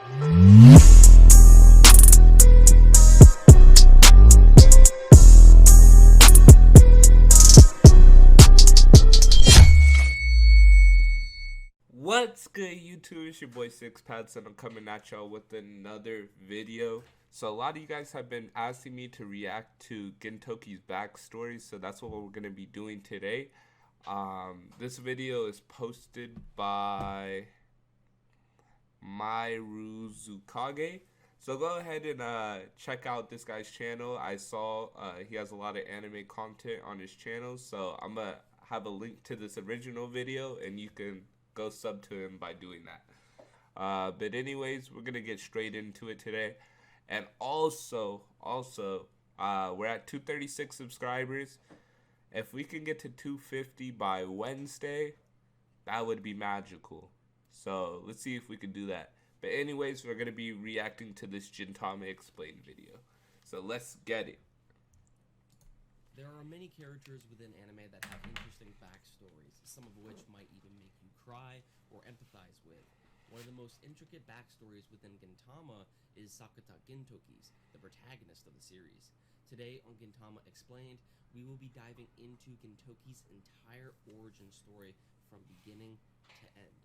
What's good, YouTube? It's your boy Six Pads, and I'm coming at y'all with another video. So a lot of you guys have been asking me to react to Gintoki's backstory, so that's what we're gonna be doing today. This video is posted by Mairuzukage. So go ahead and check out this guy's channel. I saw he has a lot of anime content on his channel, so I'm gonna have a link to this original video, and you can go sub to him by doing that. But anyways, we're gonna get straight into it today. And also, we're at 236 subscribers. If we can get to 250 by Wednesday, that would be magical. So let's see if we can do that. But anyways, we're gonna be reacting to this Gintama Explained video. So let's get it. There are many characters within anime that have interesting backstories, some of which might even make you cry or empathize with. One of the most intricate backstories within Gintama is Sakata Gintoki's, the protagonist of the series. Today on Gintama Explained, we will be diving into Gintoki's entire origin story from beginning to end.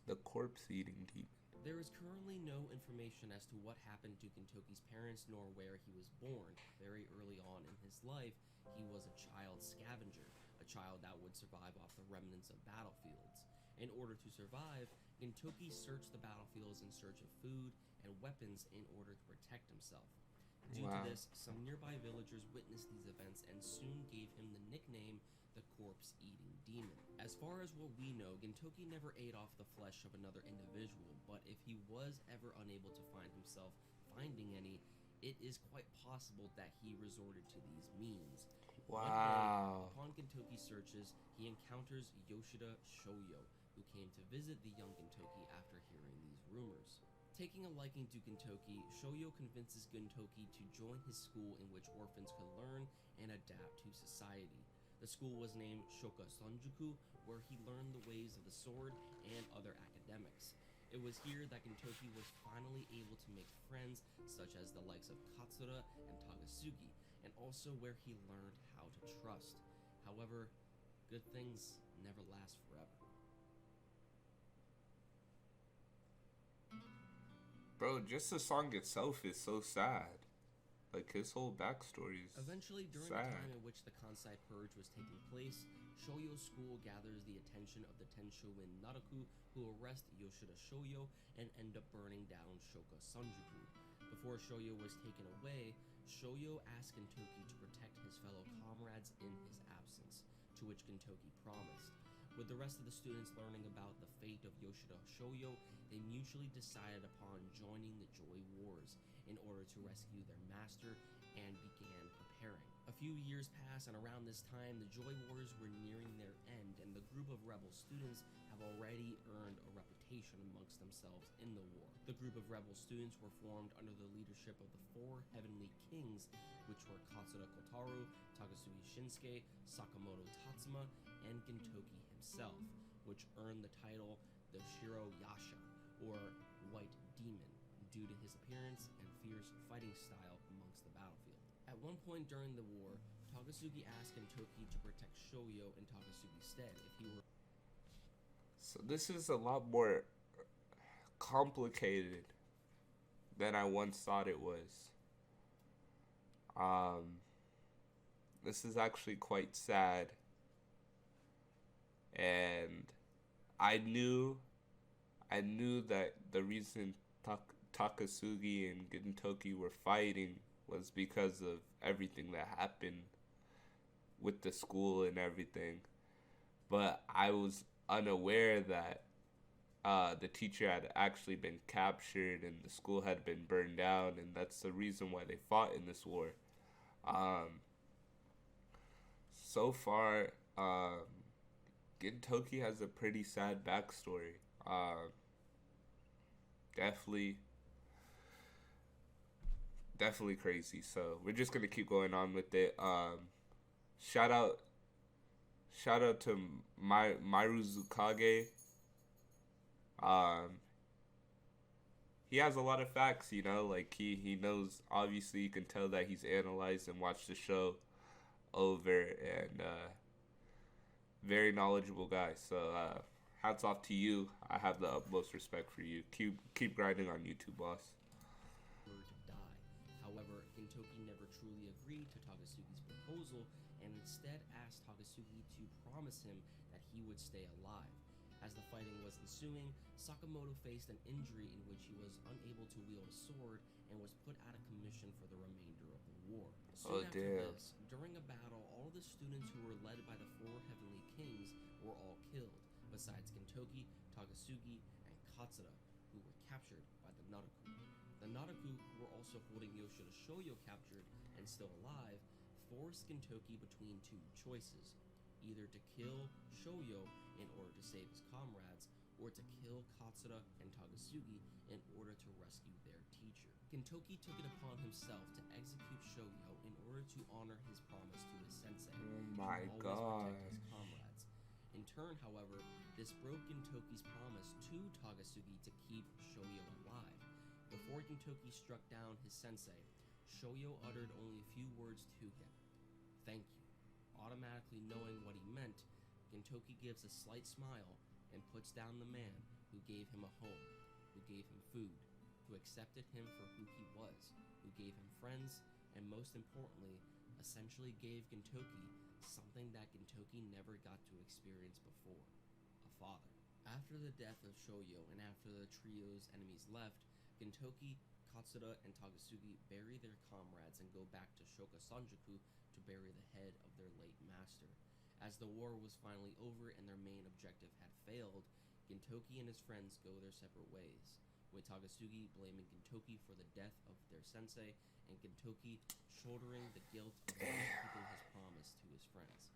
The corpse-eating demon. There is currently no information as to what happened to Gintoki's parents nor where he was born. Very early on in his life, he was a child scavenger, a child that would survive off the remnants of battlefields. In order to survive, Gintoki searched the battlefields in search of food and weapons in order to protect himself. Due to this, some nearby villagers witnessed these events and soon gave him the nickname the corpse-eating demon. As far as what we know, Gintoki never ate off the flesh of another individual, but if he was ever unable to find himself finding any, it is quite possible that he resorted to these means. Wow. One day, upon Gintoki's searches, he encounters Yoshida Shoyo, who came to visit the young Gintoki after hearing these rumors. Taking a liking to Gintoki, Shoyo convinces Gintoki to join his school in which orphans could learn and adapt to society. The school was named Shoka Sonjuku, where he learned the ways of the sword and other academics. It was here that Gintoki was finally able to make friends such as the likes of Katsura and Takasugi, and also where he learned how to trust. However, good things never last forever. Bro, just the song itself is so sad. Like, his whole backstory is Eventually, during sad. the time in which the Kansai Purge was taking place, Shoyo's school gathers the attention of the Tenshoin Naraku, who arrest Yoshida Shoyo and end up burning down Shoka Sonjuku. Before Shoyo was taken away, Shoyo asked Gintoki to protect his fellow comrades in his absence, to which Gintoki promised. With the rest of the students learning about the fate of Yoshida Shoyo, they mutually decided upon joining the Joy Wars in order to rescue their master and began preparing. A few years passed, and around this time, the Joy Wars were nearing their end, and the group of rebel students have already earned a reputation amongst themselves in the war. The group of rebel students were formed under the leadership of the four heavenly kings, which were Katsura Kotaro, Takasugi Shinsuke, Sakamoto Tatsuma, and Gintoki himself, which earned the title the Shiro Yasha, or White Demon, due to his appearance and fierce fighting style amongst the battlefield. At one point during the war, Takasugi asked Gintoki to protect Shoyo in Takasugi's stead if he were... So this is a lot more complicated than I once thought it was. This is actually quite sad. And I knew that the reason Takasugi and Gintoki were fighting was because of everything that happened with the school and everything. But I was unaware that the teacher had actually been captured and the school had been burned down, and that's the reason why they fought in this war. So far, Gintoki has a pretty sad backstory. Definitely crazy. So we're just gonna keep going on with it. Shout out shout out to Mairuzukage. Um, he has a lot of facts, you know, like he knows. Obviously, you can tell that he's analyzed and watched the show over, and very knowledgeable guy. So hats off to you. I have the utmost respect for you. Keep grinding on YouTube, boss. Her to die. However, Gintoki never truly agreed to Takasugi's proposal and instead asked Takasugi to promise him that he would stay alive. As the fighting was ensuing, Sakamoto faced an injury in which he was unable to wield a sword and was put out of commission for the remainder of the war. Soon after this, during a battle, all of the students who were led by the four heavenly kings were all killed, besides Gintoki, Takasugi, and Katsura, who were captured by the Naraku. The Naraku, who were also holding Yoshida Shoyo captured and still alive, forced Gintoki between two choices: either to kill Shoyo in order to save his comrades, or to kill Katsura and Takasugi in order to rescue their teacher. Gintoki took it upon himself to execute Shoyo in order to honor his promise to his sensei Oh to my always god. protect his comrades. In turn, however, this broke Gintoki's promise to Takasugi to keep Shoyo alive. Before Gintoki struck down his sensei, Shoyo uttered only a few words to him: "Thank you." Automatically knowing what he meant, Gintoki gives a slight smile and puts down the man who gave him a home, who gave him food, who accepted him for who he was, who gave him friends, and most importantly, essentially gave Gintoki something that Gintoki never got to experience before: a father. After the death of Shoyo and after the trio's enemies left, Gintoki, Katsura, and Takasugi bury their comrades and go back to Shoka Sanjuku to bury the head of their late master. As the war was finally over and their main objective had failed, Gintoki and his friends go their separate ways, with Takasugi blaming Gintoki for the death of their sensei, and Gintoki shouldering the guilt of not keeping his promise to his friends.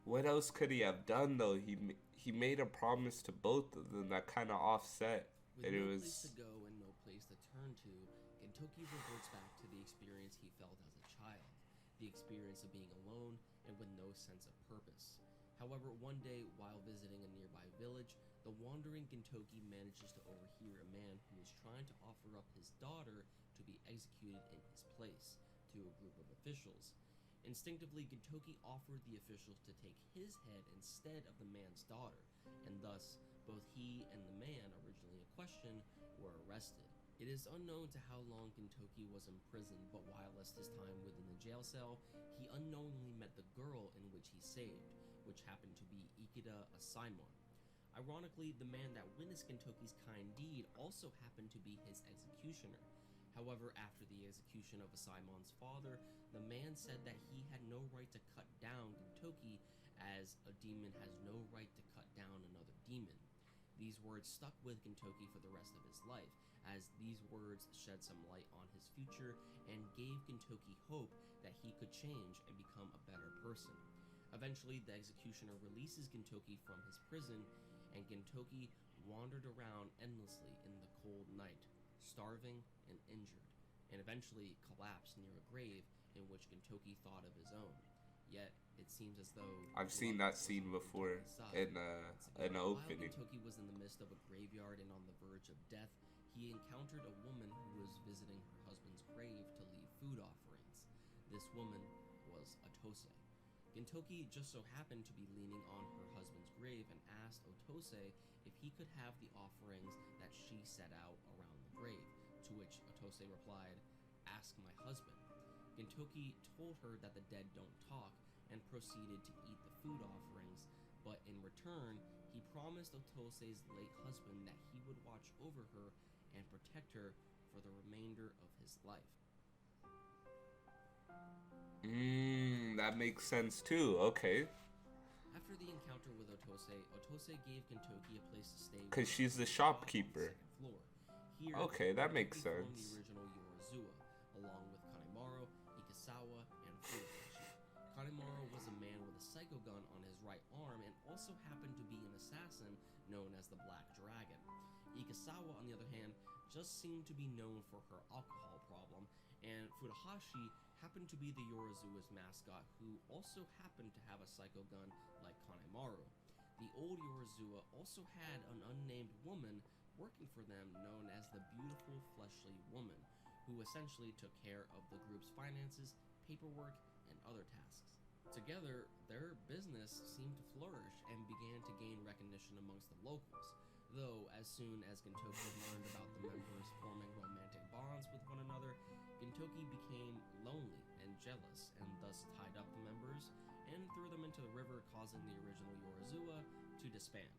What else could he have done though? He made a promise to both of them that kind of offset. With And no it was place to go and no place to turn to, Gintoki reverts back to the experience he felt as a child, the experience of being alone and with no sense of purpose. However, one day, while visiting a nearby village, the wandering Gintoki manages to overhear a man who is trying to offer up his daughter to be executed in his place to a group of officials. Instinctively, Gintoki offered the officials to take his head instead of the man's daughter, and thus, both he and the man originally in question were arrested. It is unknown to how long Gintoki was imprisoned, but while his time within the jail cell, he unknowingly met the girl in which he saved, which happened to be Ikeda Asaimon. Ironically, the man that witnessed Gintoki's kind deed also happened to be his executioner. However, after the execution of Asaimon's father, the man said that he had no right to cut down Gintoki, as a demon has no right to cut down another demon. These words stuck with Gintoki for the rest of his life, as these words shed some light on his future and gave Gintoki hope that he could change and become a better person. Eventually, the executioner releases Gintoki from his prison, and Gintoki wandered around endlessly in the cold night, starving and injured, and eventually collapsed near a grave in which Gintoki thought of his own. Yet, it seems as though I've seen that scene before in an opening. While Gintoki was in the midst of a graveyard and on the verge of death, he encountered a woman who was visiting her husband's grave to leave food offerings. This woman was Otose. Gintoki just so happened to be leaning on her husband's grave and asked Otose if he could have the offerings that she set out around the grave, to which Otose replied, "Ask my husband." Gintoki told her that the dead don't talk and proceeded to eat the food offerings, but in return, he promised Otose's late husband that he would watch over her and protect her for the remainder of his life. That makes sense too. Okay. After the encounter with Otose, Otose gave Gintoki a place to stay because she's the shopkeeper. On the second floor. Here, okay, that makes Gintoki sense. formed the original Yorizua, along with Kanemaru, Ikasawa, and Furuhashi. Kanemaru was a man with a psycho gun on his right arm and also happened to be an assassin known as the Black Dragon. Ikasawa, on the other hand, just seemed to be known for her alcohol problem, and Furuhashi happened to be the Yorozua's mascot, who also happened to have a psycho gun like Kanemaru. The old Yorozua also had an unnamed woman working for them known as the Beautiful Fleshly Woman, who essentially took care of the group's finances, paperwork, and other tasks. Together, their business seemed to flourish and began to gain recognition amongst the locals, though as soon as Gintoki learned about the members forming romantic bonds with one another, Gintoki became lonely and jealous and thus tied up the members and threw them into the river, causing the original Yorozua to disband.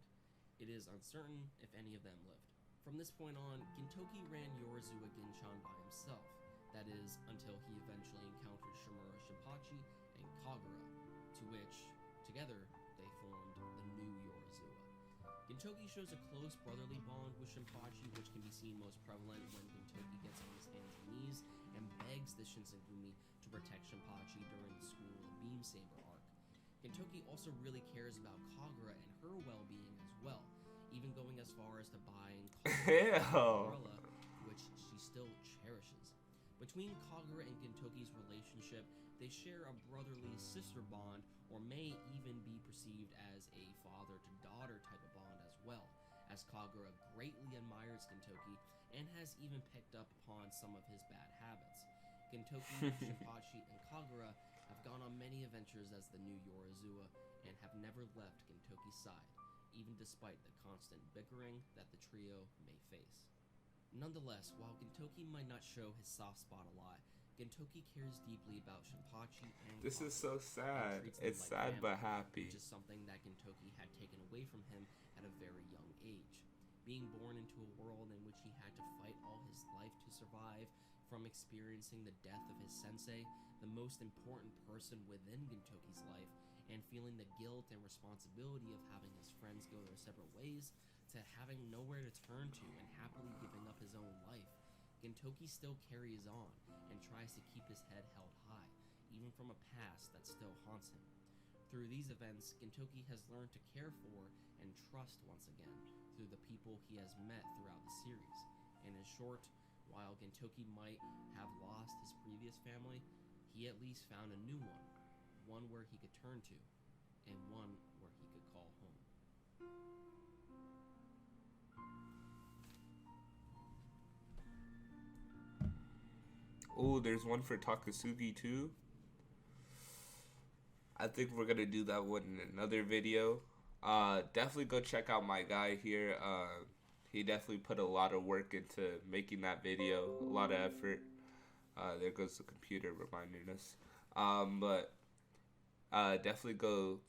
It is uncertain if any of them lived. From this point on, Gintoki ran Yorozua Ginchan by himself, that is, until he eventually encountered Shimura Shinpachi and Kagura, to which, together, they formed the new Yorozua. Gintoki shows a close brotherly bond with Shinpachi, which can be seen most prevalent when Gintoki gets on his hands and knees and begs the Shinsengumi to protect Shinpachi during the School of Beam Saber arc. Gintoki also really cares about Kagura and her well-being as well, even going as far as to buying Kagura an umbrella, which she still cherishes. Between Kagura and Gintoki's relationship, they share a brotherly sister bond, or may even be perceived as a father-to-daughter type of bond as well, as Kagura greatly admires Gintoki and has even picked up upon some of his bad habits. Gintoki, Shinpachi, and Kagura have gone on many adventures as the new Yorozua and have never left Gintoki's side, even despite the constant bickering that the trio may face. Nonetheless, while Gintoki might not show his soft spot a lot, Gintoki cares deeply about Shinpachi and This Kagura, is so sad. It's like sad family, but happy. which is something that Gintoki had taken away from him at a very young age. Being born into a world in which he had to fight all his life to survive, from experiencing the death of his sensei, the most important person within Gintoki's life, and feeling the guilt and responsibility of having his friends go their separate ways, to having nowhere to turn to and happily giving up his own life, Gintoki still carries on and tries to keep his head held high, even from a past that still haunts him. Through these events, Gintoki has learned to care for and trust once again through the people he has met throughout the series. And in short, while Gintoki might have lost his previous family, he at least found a new one where he could turn to, and one where he could call home. Oh, there's one for Takasugi too. I think we're gonna do that one in another video. Definitely go check out my guy here. He definitely put a lot of work into making that video, a lot of effort. There goes the computer reminding us. But definitely go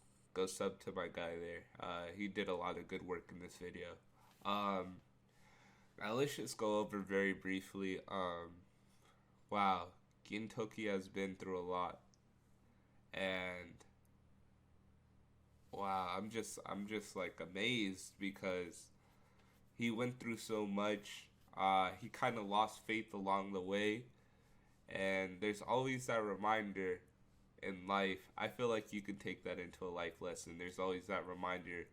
sub to my guy there. He did a lot of good work in this video. Now let's just go over very briefly. Wow, Gintoki has been through a lot, and wow, I'm just like amazed because he went through so much. He kind of lost faith along the way, and there's always that reminder in life. I feel like you can take that into a life lesson. There's always that reminder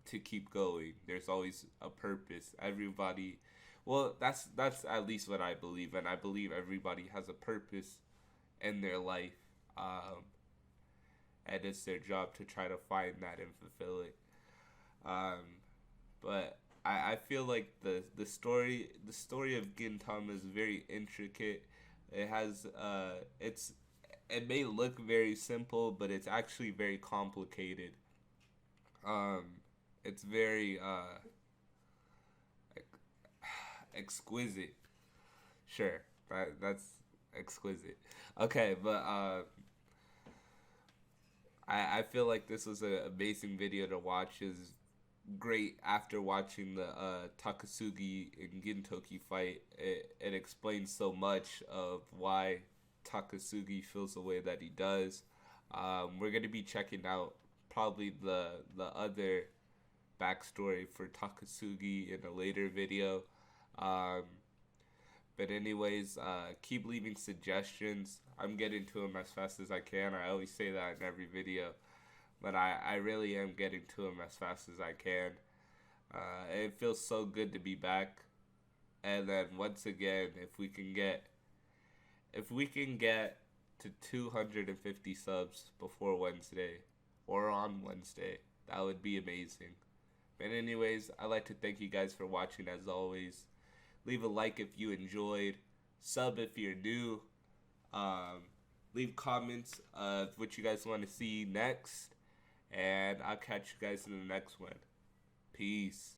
to keep going. There's always a purpose. Everybody, well, that's at least what I believe, and I believe everybody has a purpose in their life, and it's their job to try to find that and fulfill it. But I feel like the story of Gintama is very intricate. It has it may look very simple, but it's actually very complicated. It's very exquisite. Sure, that's exquisite. Okay, but I feel like this was an amazing video to watch. Is great after watching the Takasugi and Gintoki fight. It explains so much of why Takasugi feels the way that he does. We're gonna be checking out probably the other backstory for Takasugi in a later video. But anyways, keep leaving suggestions. I'm getting to them as fast as I can. I always say that in every video, but I really am getting to them as fast as I can. It feels so good to be back. And then once again, if we can get to 250 subs before Wednesday or on Wednesday. That would be amazing. But anyways, I'd like to thank you guys for watching as always. Leave a like if you enjoyed. Sub if you're new. Leave comments of what you guys want to see next. And I'll catch you guys in the next one. Peace.